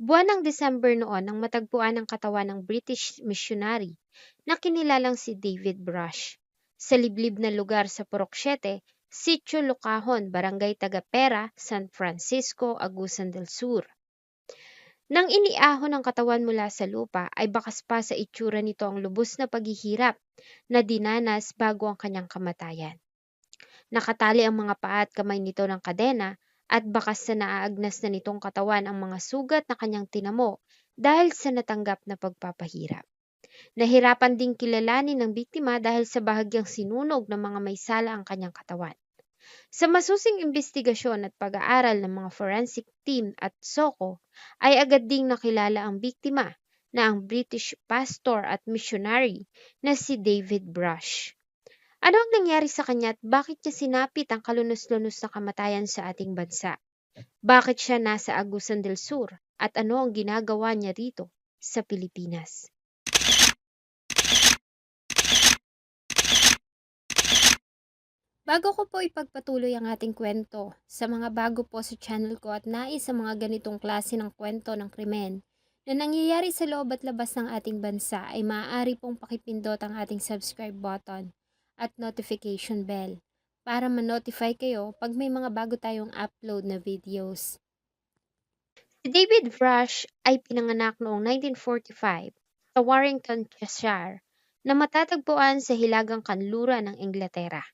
Buwan ng December noon nang matagpuan ang katawan ng British missionary na kinilalang si David Brush sa liblib na lugar sa Purok 7, Sitio Lucahon, Barangay Tagapera, San Francisco, Agusan del Sur. Nang iniahon ang katawan mula sa lupa ay bakas pa sa itsura nito ang lubos na paghihirap na dinanas bago ang kanyang kamatayan. Nakatali ang mga paa at kamay nito ng kadena at bakas sa naaagnas na nitong katawan ang mga sugat na kanyang tinamo dahil sa natanggap na pagpapahirap. Nahirapan ding kilalanin ng biktima dahil sa bahagyang sinunog ng mga may sala ang kanyang katawan. Sa masusing imbestigasyon at pag-aaral ng mga forensic team at SOCO, ay agad ding nakilala ang biktima na ang British pastor at missionary na si David Brush. Ano ang nangyari sa kanya at bakit niya sinapit ang kalunos-lunos na kamatayan sa ating bansa? Bakit siya nasa Agusan del Sur at ano ang ginagawa niya rito sa Pilipinas? Bago ko po ipagpatuloy ang ating kwento, sa mga bago po sa channel ko at nais sa mga ganitong klase ng kwento ng krimen na nangyayari sa loob at labas ng ating bansa ay maaari pong pakipindot ang ating subscribe button at notification bell para ma-notify kayo pag may mga bago tayong upload na videos. Si David Brush ay pinanganak noong 1945 sa Warrington, Cheshire na matatagpuan sa hilagang kanluran ng Inglaterra.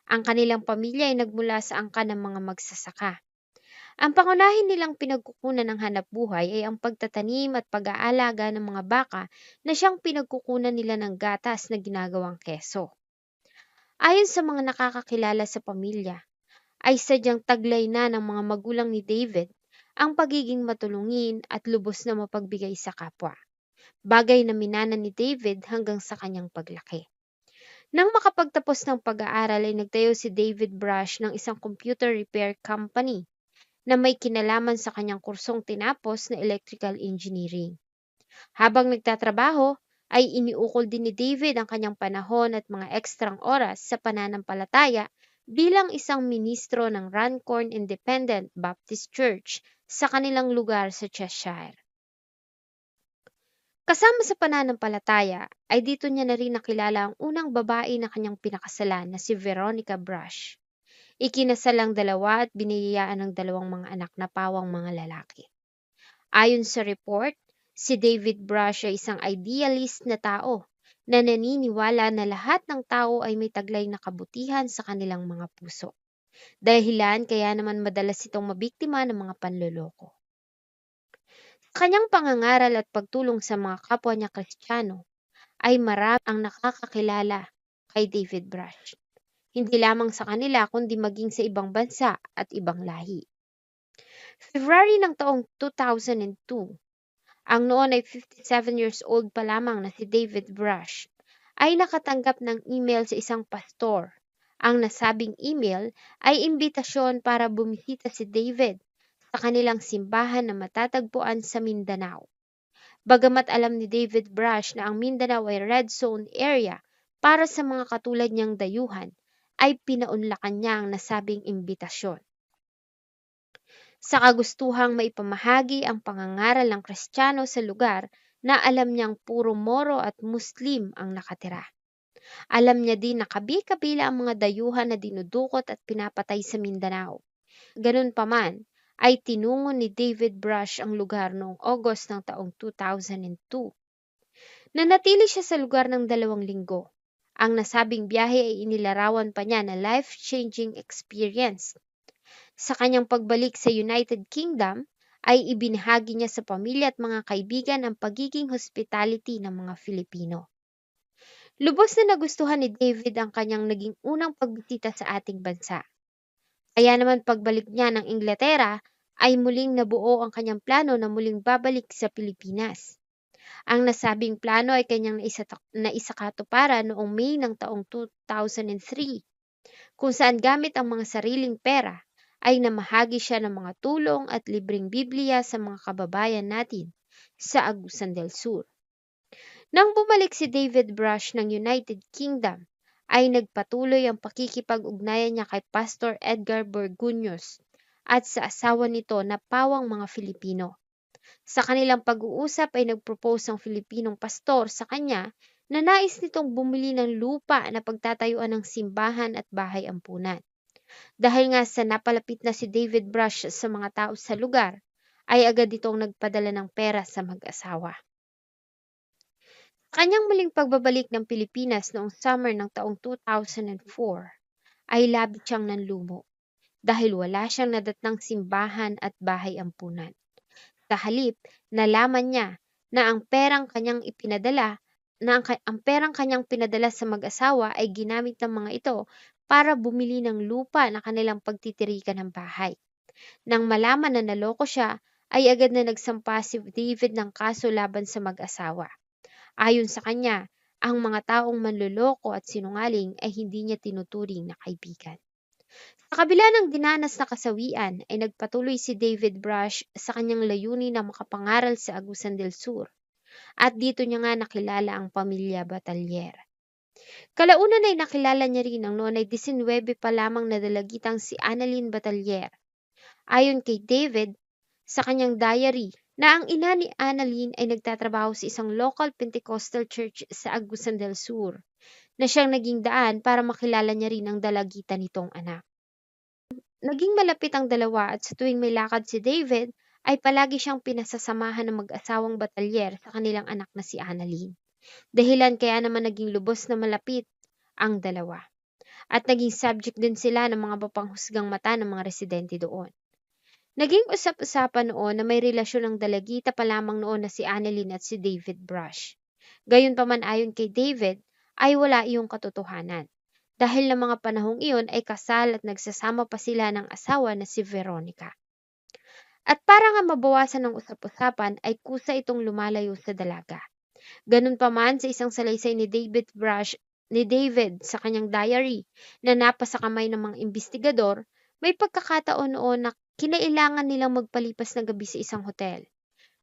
Ang kanilang pamilya ay nagmula sa angkan ng mga magsasaka. Ang pangunahin nilang pinagkukunan ng hanapbuhay ay ang pagtatanim at pag-aalaga ng mga baka na siyang pinagkukunan nila ng gatas na ginagawang keso. Ayon sa mga nakakakilala sa pamilya, ay sadyang taglay na ng mga magulang ni David ang pagiging matulungin at lubos na mapagbigay sa kapwa. Bagay na minana ni David hanggang sa kanyang paglaki. Nang makapagtapos ng pag-aaral ay nagtayo si David Brush ng isang computer repair company na may kinalaman sa kanyang kursong tinapos na electrical engineering. Habang nagtatrabaho, ay iniukol din ni David ang kanyang panahon at mga ekstrang oras sa pananampalataya bilang isang ministro ng Runcorn Independent Baptist Church sa kanilang lugar sa Cheshire. Kasama sa pananampalataya ay dito niya na rin nakilala ang unang babae na kanyang pinakasalan na si Veronica Brush. Ikinasalang dalawa at biniyayaan ng dalawang mga anak na pawang mga lalaki. Ayon sa report, si David Brush ay isang idealist na tao na naniniwala na lahat ng tao ay may taglay na kabutihan sa kanilang mga puso. Dahilan kaya naman madalas itong mabiktima ng mga panloloko. Sa kanyang pangangaral at pagtulong sa mga kapwa niya Kristiyano, ay marami ang nakakakilala kay David Brush. Hindi lamang sa kanila kundi maging sa ibang bansa at ibang lahi. February ng taong 2002, ang noon ay 57 years old pa lamang na si David Brush, ay nakatanggap ng email sa isang pastor. Ang nasabing email ay imbitasyon para bumisita si David sa kanilang simbahan na matatagpuan sa Mindanao. Bagamat alam ni David Brush na ang Mindanao ay red zone area para sa mga katulad niyang dayuhan, ay pinaunlakan niya ang nasabing imbitasyon. Sa kagustuhang maipamahagi ang pangangaral ng Kristiyano sa lugar na alam niyang puro Moro at Muslim ang nakatira. Alam niya din na kabi-kabila ang mga dayuhan na dinudukot at pinapatay sa Mindanao. Ganun pa man, ay tinungo ni David Brush ang lugar noong August ng taong 2002. Nanatili siya sa lugar ng 2 linggo. Ang nasabing biyahe ay inilarawan pa niya na life-changing experience. Sa kanyang pagbalik sa United Kingdom, ay ibinahagi niya sa pamilya at mga kaibigan ang pagiging hospitality ng mga Filipino. Lubos na nagustuhan ni David ang kanyang naging unang pagbisita sa ating bansa. Kaya naman pagbalik niya ng Inglaterra, ay muling nabuo ang kanyang plano na muling babalik sa Pilipinas. Ang nasabing plano ay kanyang naisakatuparan noong May ng taong 2003, kung saan gamit ang mga sariling pera, ay namahagi siya ng mga tulong at libreng Biblia sa mga kababayan natin sa Agusan del Sur. Nang bumalik si David Brush ng United Kingdom, ay nagpatuloy ang pakikipag-ugnayan niya kay Pastor Edgar Burguños at sa asawa nito na pawang mga Filipino. Sa kanilang pag-uusap ay nag-propose ang Filipinong pastor sa kanya na nais nitong bumili ng lupa na pagtatayuan ng simbahan at bahay ampunan. Dahil nga sa napalapit na si David Brush sa mga tao sa lugar, ay agad itong nagpadala ng pera sa mag-asawa. Sa kanyang muling pagbabalik ng Pilipinas noong summer ng taong 2004, ay labis siyang nanlumo dahil wala siyang nadatnang simbahan at bahay ampunan. Sa halip, nalaman niya na ang perang kanyang pinadala sa mag-asawa ay ginamit ng mga ito para bumili ng lupa na kanilang pagtitirikan ng bahay. Nang malaman na naloko siya, ay agad na nagsampa si David ng kaso laban sa mag-asawa. Ayon sa kanya, ang mga taong manloloko at sinungaling ay hindi niya tinuturing na kaibigan. Sa kabila ng dinanas na kasawian ay nagpatuloy si David Brush sa kanyang layunin na makapangaral sa Agusan del Sur at dito niya nga nakilala ang pamilya Batalyer. Kalaunan ay nakilala niya rin ang noon ay 19 pa lamang na dalagitang si Annalyn Batalyer. Ayon kay David, sa kanyang diary, na ang ina ni Annalyn ay nagtatrabaho sa isang local Pentecostal church sa Agusan del Sur, na siyang naging daan para makilala niya rin ang dalagitan nitong anak. Naging malapit ang dalawa at sa tuwing may lakad si David, ay palagi siyang pinasasamahan ng mag-asawang Batalyer sa kanilang anak na si Annalyn. Dahilan kaya naman naging lubos na malapit ang dalawa. At naging subject din sila ng mga mapanghusgang mata ng mga residente doon. Naging usap-usapan noon na may relasyon ng dalagita pa lamang noon na si Annalyn at si David Brush. Gayunpaman ayon kay David, ay wala iyong katotohanan. Dahil ng mga panahong iyon ay kasal at nagsasama pa sila ng asawa na si Veronica. At para nga mabawasan ng usap-usapan ay kusa itong lumalayo sa dalaga. Ganun pa man sa isang salaysay ni David sa kanyang diary na napasa kamay ng mga investigador, may pagkakataon noon na kinailangan nilang magpalipas ng gabi sa isang hotel.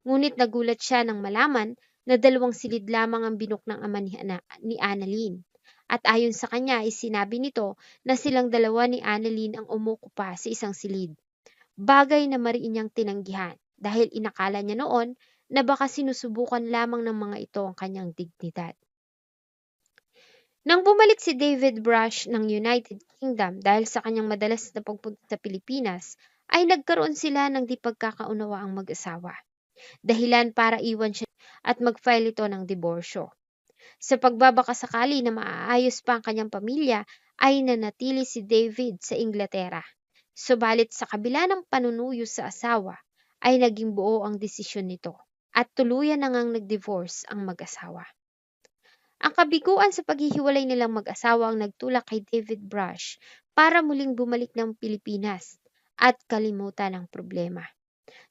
Ngunit nagulat siya nang malaman na 2 silid lamang ang binuk ng ama ni Annalyn. At ayon sa kanya ay sinabi nito na silang dalawa ni Annalyn ang umukupa sa isang silid. Bagay na mariin niyang tinanggihan dahil inakala niya noon na baka sinusubukan lamang ng mga ito ang kanyang dignidad. Nang bumalik si David Brush ng United Kingdom dahil sa kanyang madalas na pagpunta sa Pilipinas, ay nagkaroon sila ng di pagkakaunawa ang mag-asawa. Dahilan para iwan siya at mag-file ito ng diborsyo. Sa pagbabakasakali na maaayos pa ang kanyang pamilya, ay nanatili si David sa Inglaterra. Subalit sa kabila ng panunuyo sa asawa, ay naging buo ang desisyon nito at tuluyan na ngang nag-divorce ang mag-asawa. Ang kabiguan sa paghihiwalay nilang mag-asawa ang nagtulak kay David Brush para muling bumalik ng Pilipinas at kalimutan ang problema.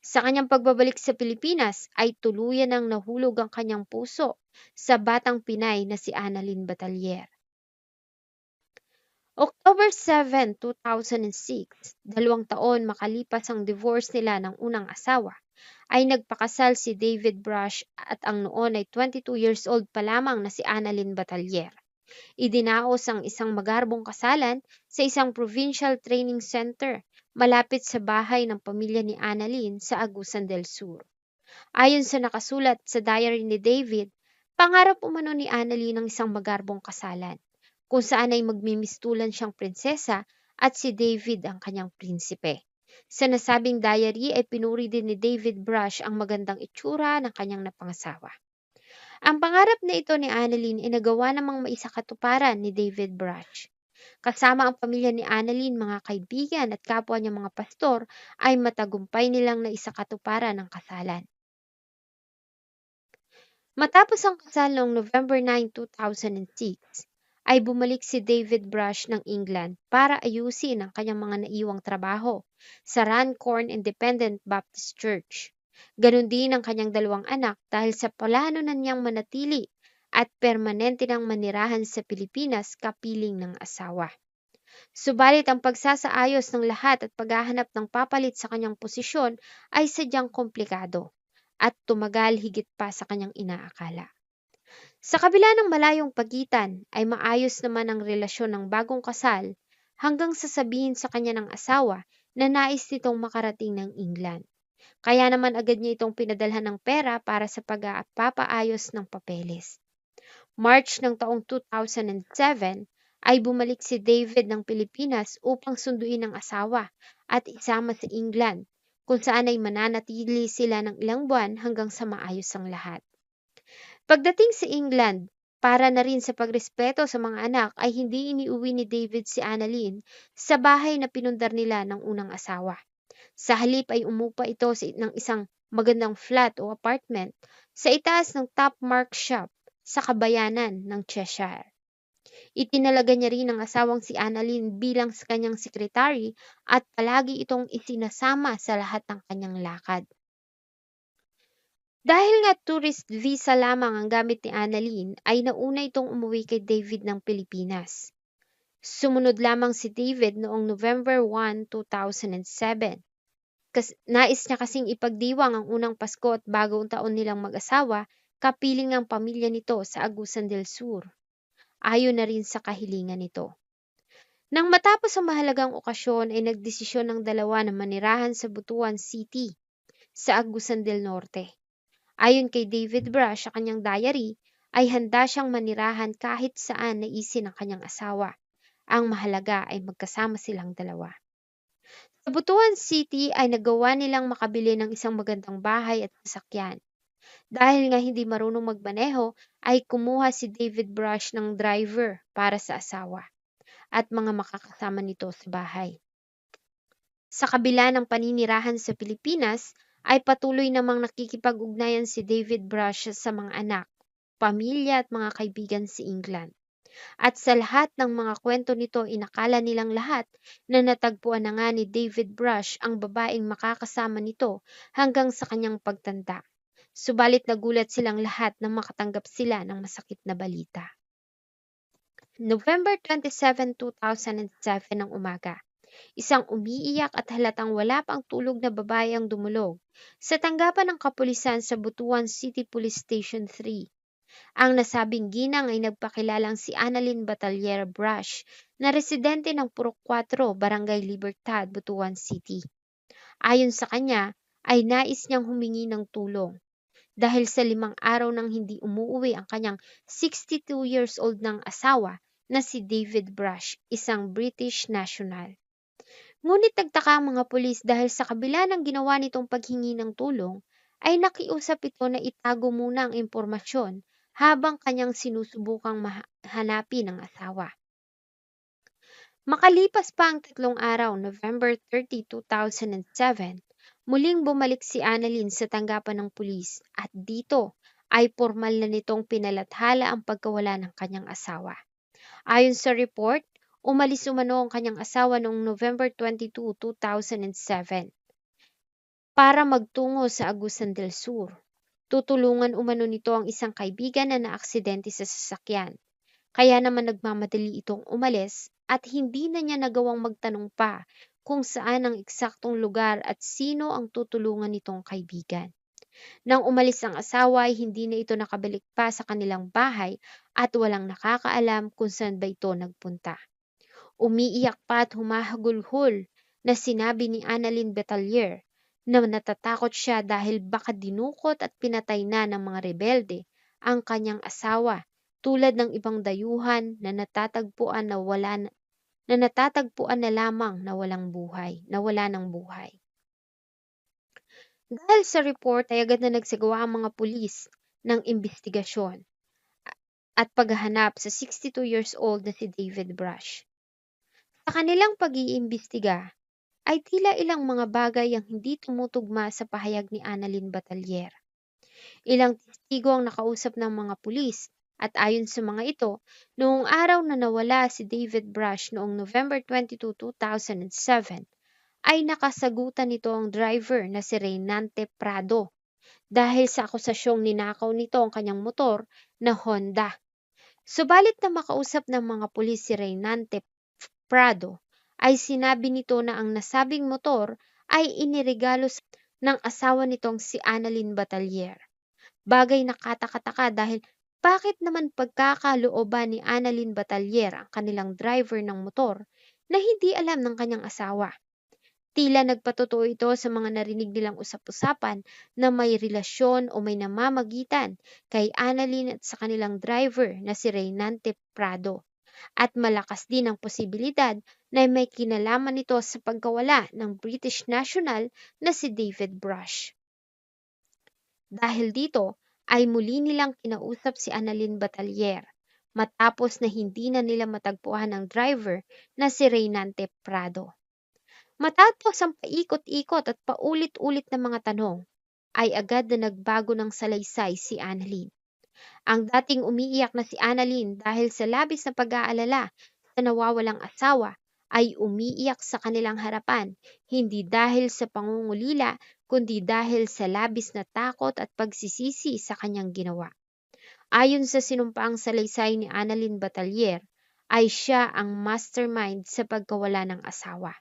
Sa kanyang pagbabalik sa Pilipinas ay tuluyan nang nahulog ang kanyang puso sa batang Pinay na si Annalyn Batalyer. October 7, 2006, 2 taon makalipas ang divorce nila ng unang asawa, ay nagpakasal si David Brush at ang noon ay 22 years old pa lamang na si Annalyn Batalyer. Idinaos ang isang magarbong kasalan sa isang provincial training center malapit sa bahay ng pamilya ni Annalyn sa Agusan del Sur. Ayon sa nakasulat sa diary ni David, pangarap umano ni Annalyn ng isang magarbong kasalan, kung saan ay magmimistulan siyang prinsesa at si David ang kanyang prinsipe. Sa nasabing diary ay pinuri din ni David Brush ang magandang itsura ng kanyang napangasawa. Ang pangarap na ito ni Annalyn ay nagawa namang maisakatuparan ni David Brush. Kasama ang pamilya ni Annalyn, mga kaibigan at kapwa niyang mga pastor ay matagumpay nilang naisakatuparan ang kasalan. Matapos ang kasal noong November 9, 2006, ay bumalik si David Brush ng England para ayusin ang kanyang mga naiwang trabaho sa Runcorn Independent Baptist Church. Ganon din ang kanyang 2 anak dahil sa plano na niyang manatili at permanente nang manirahan sa Pilipinas kapiling ng asawa. Subalit ang pagsasaayos ng lahat at paghahanap ng papalit sa kanyang posisyon ay sadyang komplikado at tumagal higit pa sa kanyang inaakala. Sa kabila ng malayong pagitan ay maayos naman ang relasyon ng bagong kasal hanggang sasabihin sa kanya ng asawa na nais nitong makarating ng England. Kaya naman agad niya itong pinadalhan ng pera para sa pagpapaayos ng papeles. March ng taong 2007 ay bumalik si David ng Pilipinas upang sunduin ang asawa at isama sa England, kung saan ay mananatili sila ng ilang buwan hanggang sa maayos ang lahat. Pagdating sa England, para na rin sa pagrespeto sa mga anak ay hindi iniuwi ni David si Annalyn sa bahay na pinundar nila ng unang asawa. Sa halip ay umupa ito ng isang magandang flat o apartment sa itaas ng Top Mark Shop sa kabayanan ng Cheshire. Itinalaga niya rin ang asawang si Annalyn bilang sa kanyang sekretary at palagi itong isinasama sa lahat ng kanyang lakad. Dahil nga tourist visa lamang ang gamit ni Annalyn, ay nauna itong umuwi kay David ng Pilipinas. Sumunod lamang si David noong November 1, 2007. Nais niya kasing ipagdiwang ang unang Pasko at bagong taon nilang mag-asawa, kapiling ang pamilya nito sa Agusan del Sur. Ayon na rin sa kahilingan nito. Nang matapos ang mahalagang okasyon ay nagdesisyon ng dalawa na manirahan sa Butuan City sa Agusan del Norte. Ayon kay David Brush sa kanyang diary, ay handa siyang manirahan kahit saan naisin ng kanyang asawa. Ang mahalaga ay magkasama silang dalawa. Sa Butuan City ay nagawa nilang makabili ng isang magandang bahay at sasakyan. Dahil nga hindi marunong magmaneho, ay kumuha si David Brush ng driver para sa asawa at mga makakasama nito sa bahay. Sa kabila ng paninirahan sa Pilipinas, ay patuloy namang nakikipag-ugnayan si David Brush sa mga anak, pamilya at mga kaibigan sa England. At sa lahat ng mga kwento nito, inakala nilang lahat na natagpuan na nga ni David Brush ang babaeng makakasama nito hanggang sa kanyang pagtanda. Subalit nagulat silang lahat nang makatanggap sila ng masakit na balita. November 27, 2007 ng umaga. Isang umiiyak at halatang wala pang tulog na babae ang dumulog sa tanggapan ng kapulisan sa Butuan City Police Station 3. Ang nasabing ginang ay nagpakilalang si Annalyn Batalier Brush na residente ng Purok 4, Barangay Libertad, Butuan City. Ayon sa kanya, ay nais niyang humingi ng tulong dahil sa 5 araw nang hindi umuuwi ang kanyang 62 years old ng asawa na si David Brush, isang British national. Ngunit nagtaka ang mga pulis dahil sa kabila ng ginawa nitong paghingi ng tulong, ay nakiusap ito na itago muna ang impormasyon habang kanyang sinusubukang hanapin ang asawa. Makalipas pa ang 3 araw, November 30, 2007, muling bumalik si Annalyn sa tanggapan ng pulis at dito ay formal na nitong pinalathala ang pagkawala ng kanyang asawa. Ayon sa report, umalis umano ang kanyang asawa noong November 22, 2007 para magtungo sa Agusan del Sur. Tutulungan umano nito ang isang kaibigan na naaksidente sa sasakyan. Kaya naman nagmamadali itong umalis at hindi na niya nagawang magtanong pa kung saan ang eksaktong lugar at sino ang tutulungan nitong kaibigan. Nang umalis ang asawa ay hindi na ito nakabalik pa sa kanilang bahay at walang nakakaalam kung saan ba ito nagpunta. Umiiyak pa at humahagulhol na sinabi ni Annalyn Batalier na natatakot siya dahil baka dinukot at pinatay na ng mga rebelde ang kanyang asawa tulad ng ibang dayuhan na natatagpuan na lamang na wala ng buhay. Dahil sa report ay agad na nagsagawa ang mga pulis ng imbestigasyon at paghahanap sa 62 years old na si David Brush. Sa kanilang pag-iimbestiga ay tila ilang mga bagay ang hindi tumutugma sa pahayag ni Annalyn Batalier. Ilang testigo ang nakausap ng mga pulis at ayon sa mga ito, noong araw na nawala si David Brush noong November 22, 2007, ay nakasagutan nito ang driver na si Reynante Prado dahil sa akusasyong ninakaw nito ang kanyang motor na Honda. Subalit na makausap ng mga pulis si Reynante Prado, ay sinabi nito na ang nasabing motor ay iniregalo ng asawa nitong si Annalyn Batalier. Bagay na katakataka dahil bakit naman pagkakalooban ni Annalyn Batalier ang kanilang driver ng motor na hindi alam ng kanyang asawa? Tila nagpatotoo ito sa mga narinig nilang usap-usapan na may relasyon o may namamagitan kay Annalyn at sa kanilang driver na si Reynante Prado. At malakas din ang posibilidad na may kinalaman ito sa pagkawala ng British national na si David Brush. Dahil dito ay muli nilang kinausap si Annalyn Batalier matapos na hindi na nila matagpuan ang driver na si Reynante Prado. Matapos ang paikot-ikot at paulit-ulit na mga tanong, ay agad na nagbago ng salaysay si Annalyn. Ang dating umiiyak na si Annalyn dahil sa labis na pag-aalala sa nawawalang asawa ay umiiyak sa kanilang harapan, hindi dahil sa pangungulila kundi dahil sa labis na takot at pagsisisi sa kanyang ginawa. Ayon sa sinumpaang salaysay ni Annalyn Batalier, ay siya ang mastermind sa pagkawala ng asawa.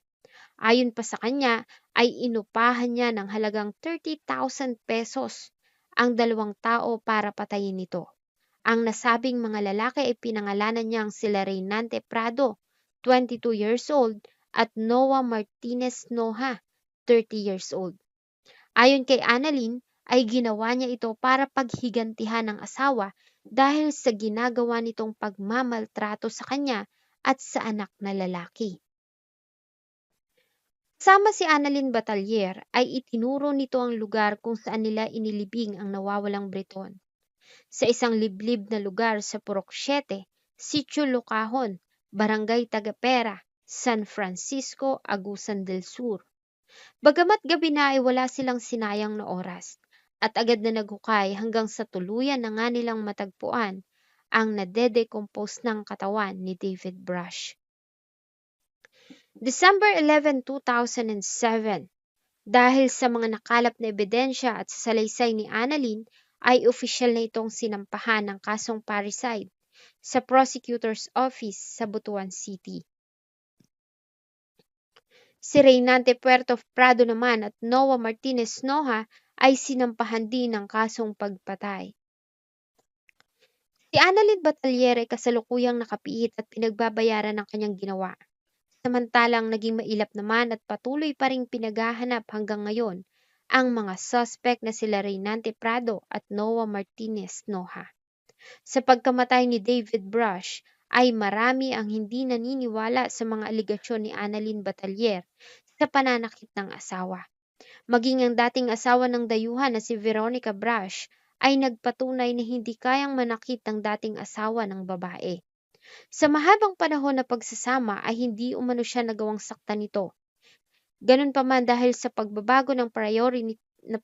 Ayon pa sa kanya, ay inupahan niya ng halagang 30,000 pesos ang dalawang tao para patayin ito. Ang nasabing mga lalaki ay pinangalanan niyang sila Reynante Prado, 22 years old, at Noah Martinez Noha, 30 years old. Ayon kay Annalyn, ay ginawa niya ito para paghigantihan ng asawa dahil sa ginagawa nitong pagmamaltrato sa kanya at sa anak na lalaki. Kasama si Annalyn Batalier ay itinuro nito ang lugar kung saan nila inilibing ang nawawalang Briton. Sa isang liblib na lugar sa Purok 7, Sitio Lucahon, Barangay Tagapera, San Francisco, Agusan del Sur. Bagamat gabi na ay wala silang sinayang na oras at agad na naghukay hanggang sa tuluyan na nga nilang matagpuan ang nade-decompose ng katawan ni David Brush. December 11, 2007, dahil sa mga nakalap na ebidensya at sa salaysay ni Annalyn, ay opisyal na itong sinampahan ng kasong parricide sa Prosecutor's Office sa Butuan City. Si Reynante Puerto Prado naman at Noah Martinez Noha ay sinampahan din ng kasong pagpatay. Si Annalyn Batalier ay kasalukuyang nakapiit at pinagbabayaran ng kanyang ginawa. Samantalang naging mailap naman at patuloy pa ring pinaghahanap hanggang ngayon ang mga suspect na sila Reynante Prado at Noah Martinez Noha. Sa pagkamatay ni David Brush ay marami ang hindi naniniwala sa mga aligasyon ni Annalyn Batalier sa pananakit ng asawa. Maging ang dating asawa ng dayuhan na si Veronica Brush ay nagpatunay na hindi kayang manakit ng dating asawa ng babae. Sa mahabang panahon na pagsasama ay hindi umano siya nagawang saktan nito. Ganun pa man dahil sa pagbabago ng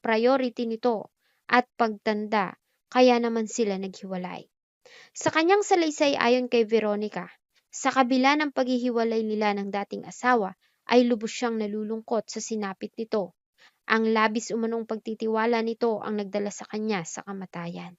priority nito at pagtanda, kaya naman sila naghiwalay. Sa kanyang salaysay ayon kay Veronica, sa kabila ng paghihiwalay nila ng dating asawa ay lubos siyang nalulungkot sa sinapit nito. Ang labis umanong pagtitiwala nito ang nagdala sa kanya sa kamatayan.